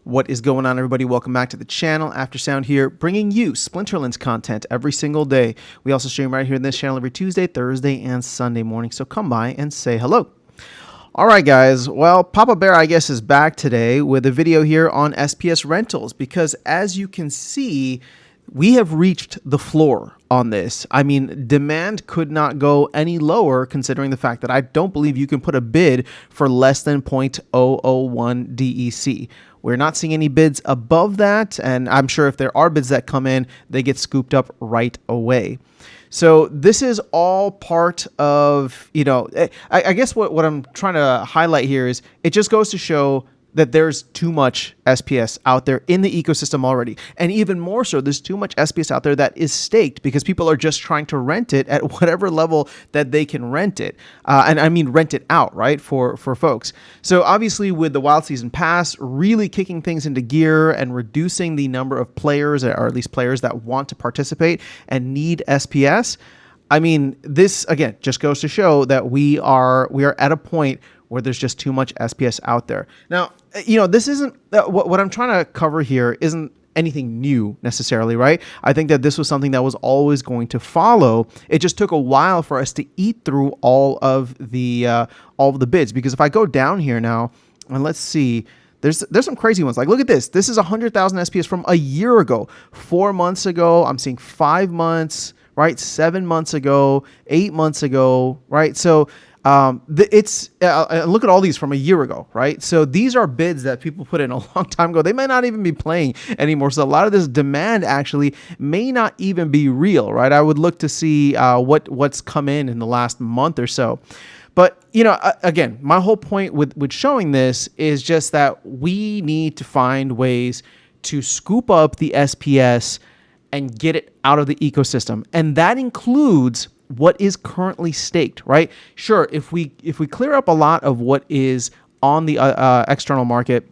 What is going on, everybody? Welcome back to the channel. Aftersound here, bringing you Splinterlands content every single day. We also stream right here in this channel every Tuesday, Thursday, and Sunday morning, so come by and say hello. All right, guys. Well, Papa Bear, I guess, is back today with a video here on SPS rentals because, as you can see, we have reached the floor on this. I mean, demand could not go any lower considering the fact that I don't believe you can put a bid for less than 0.001 DEC. We're not seeing any bids above that, and I'm sure if there are bids that come in, they get scooped up right away. So this is all part of, I guess what I'm trying to highlight here is it just goes to show that there's too much SPS out there in the ecosystem already. And even more so, there's too much SPS out there that is staked because people are just trying to rent it at whatever level that they can rent it. And I mean rent it out, right, for folks. So obviously with the Wild Season Pass really kicking things into gear and reducing the number of players, or at least players that want to participate and need SPS, I mean, this, again, just goes to show that we are at a point where there's just too much SPS out there. Now, this isn't what I'm trying to cover here isn't anything new necessarily, right? I think that this was something that was always going to follow. It just took a while for us to eat through all of the bids, because if I go down here now and let's see, there's some crazy ones. Like, look at this. This is 100,000 SPS from a year ago, 4 months ago. I'm seeing 5 months, right? 7 months ago, 8 months ago, right? So look at all these from a year ago, right? So these are bids that people put in a long time ago. They may not even be playing anymore. So a lot of this demand actually may not even be real, right? I would look to see what's come in the last month or so. But, again, my whole point with showing this is just that we need to find ways to scoop up the SPS and get it out of the ecosystem. And that includes what is currently staked, right? Sure, if we clear up a lot of what is on the external market,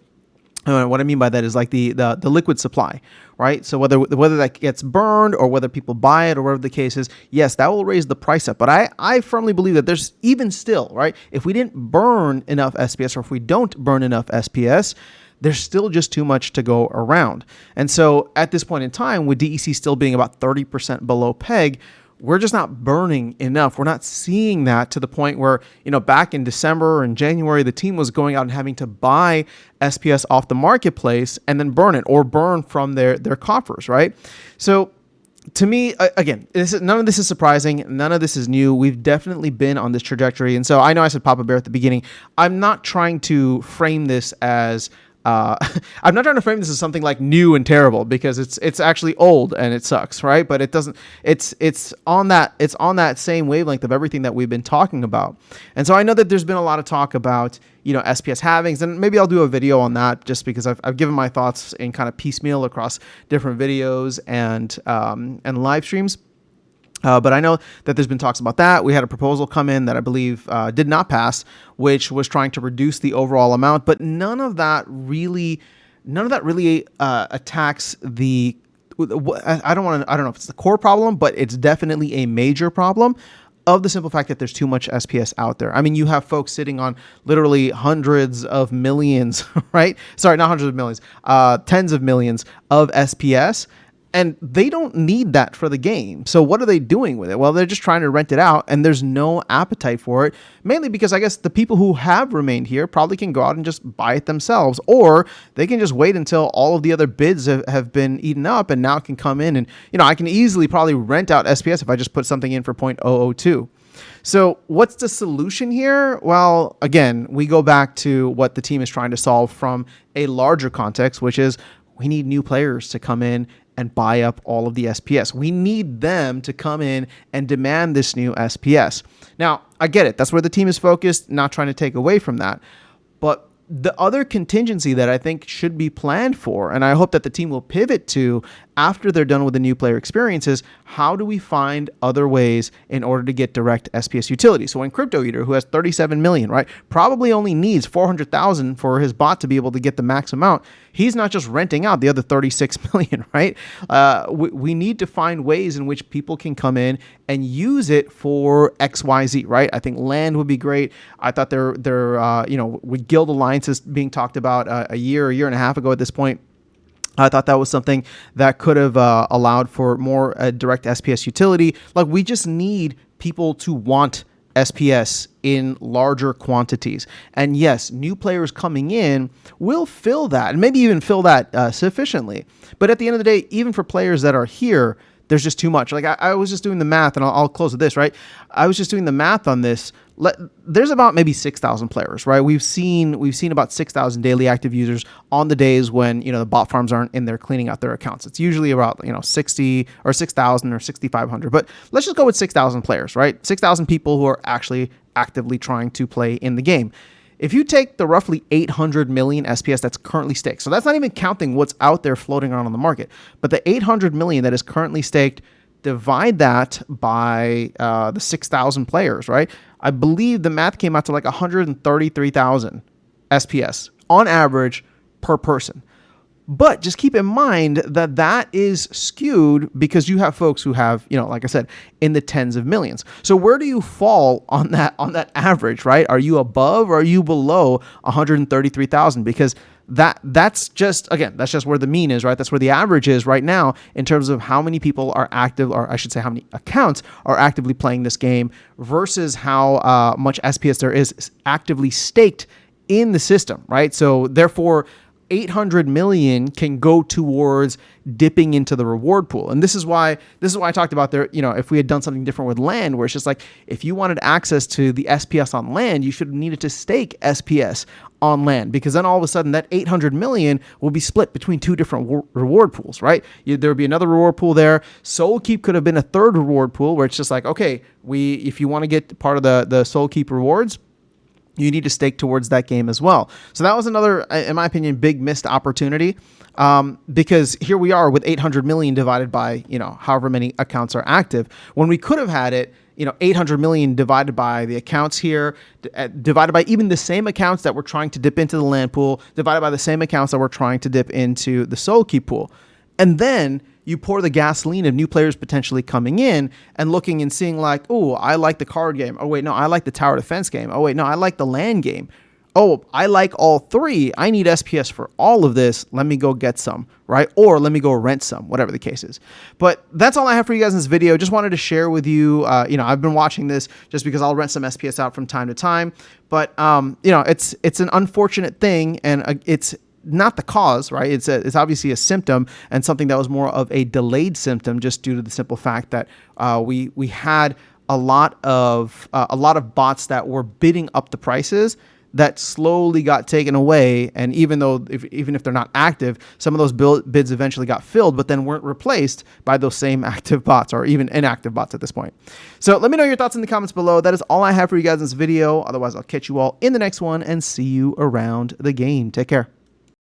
what I mean by that is like the liquid supply, right? So whether that gets burned or whether people buy it or whatever the case is, yes, that will raise the price up. But I firmly believe that there's even still, right? If we didn't burn enough SPS, or if we don't burn enough SPS, there's still just too much to go around. And so at this point in time, with DEC still being about 30% below peg, we're just not burning enough. We're not seeing that to the point where, back in December and January, the team was going out and having to buy SPS off the marketplace and then burn it, or burn from their coffers, right? So to me, again, none of this is surprising. None of this is new. We've definitely been on this trajectory. And so I know I said Papa Bear at the beginning. I'm not trying to frame this as I'm not trying to frame this as something like new and terrible, because it's actually old and it sucks, right? But it doesn't. It's on that same wavelength of everything that we've been talking about. And so I know that there's been a lot of talk about SPS halvings, and maybe I'll do a video on that just because I've given my thoughts in kind of piecemeal across different videos and live streams. But I know that there's been talks about that. We had a proposal come in that I believe did not pass, which was trying to reduce the overall amount. But none of that really attacks the. I don't know if it's the core problem, but it's definitely a major problem of the simple fact that there's too much SPS out there. I mean, you have folks sitting on literally hundreds of millions, right? Sorry, not hundreds of millions, tens of millions of SPS. And they don't need that for the game. So what are they doing with it? Well, they're just trying to rent it out, and there's no appetite for it, mainly because I guess the people who have remained here probably can go out and just buy it themselves, or they can just wait until all of the other bids have been eaten up and now can come in. And, I can easily probably rent out SPS if I just put something in for 0.002. So what's the solution here? Well, again, we go back to what the team is trying to solve from a larger context, which is we need new players to come in and buy up all of the SPS. We need them to come in and demand this new SPS. Now, I get it. That's where the team is focused, not trying to take away from that. But the other contingency that I think should be planned for, and I hope that the team will pivot to after they're done with the new player experiences, how do we find other ways in order to get direct SPS utility? So when Crypto Eater, who has 37 million, right, probably only needs 400,000 for his bot to be able to get the max amount, he's not just renting out the other 36 million, right? We need to find ways in which people can come in and use it for XYZ, right? I think land would be great. I thought with guild alliances being talked about a year and a half ago at this point, I thought that was something that could have allowed for more direct SPS utility. Like, we just need people to want SPS in larger quantities. And yes, new players coming in will fill that, and maybe even fill that sufficiently. But at the end of the day, even for players that are here, there's just too much. Like, I was just doing the math, and I'll close with this, right? I was just doing the math on this. There's about maybe 6,000 players, right? We've seen about 6,000 daily active users on the days when, the bot farms aren't in there cleaning out their accounts. It's usually about, 60 or 6,000 or 6,500. But let's just go with 6,000 players, right? 6,000 people who are actually actively trying to play in the game. If you take the roughly 800 million SPS that's currently staked, so that's not even counting what's out there floating around on the market, but the 800 million that is currently staked, divide that by the 6,000 players, right? I believe the math came out to like 133,000 SPS on average per person. But just keep in mind that that is skewed because you have folks who have, like I said, in the tens of millions. So where do you fall on that average, right? Are you above or are you below 133,000? Because that's just where the mean is, right? That's where the average is right now in terms of how many people are active, or I should say how many accounts are actively playing this game versus how much SPS there is actively staked in the system, right? So therefore, 800 million can go towards dipping into the reward pool. And this is why I talked about there, if we had done something different with land, where it's just like, if you wanted access to the SPS on land, you should have needed to stake SPS on land, because then all of a sudden that 800 million will be split between two different reward pools, right? There would be another reward pool there. Soul Keep could have been a third reward pool where it's just like, okay, if you want to get part of the Soul Keep rewards, you need to stake towards that game as well. So that was another, in my opinion, big missed opportunity, because here we are with 800 million divided by, however many accounts are active, when we could have had it, 800 million divided by the accounts here, divided by even the same accounts that we're trying to dip into the land pool, divided by the same accounts that we're trying to dip into the Soul Keep pool. And then you pour the gasoline of new players potentially coming in and looking and seeing like, oh, I like the card game. Oh, wait, no, I like the tower defense game. Oh, wait, no, I like the land game. Oh, I like all three. I need SPS for all of this. Let me go get some, right? Or let me go rent some, whatever the case is. But that's all I have for you guys in this video. Just wanted to share with you, I've been watching this just because I'll rent some SPS out from time to time. But, it's an unfortunate thing, and it's not the cause, right? It's obviously a symptom, and something that was more of a delayed symptom, just due to the simple fact that we had a lot of bots that were bidding up the prices that slowly got taken away. And even if they're not active, some of those bids eventually got filled, but then weren't replaced by those same active bots, or even inactive bots at this point. So let me know your thoughts in the comments below. That is all I have for you guys in this video. Otherwise, I'll catch you all in the next one and see you around the game. Take care.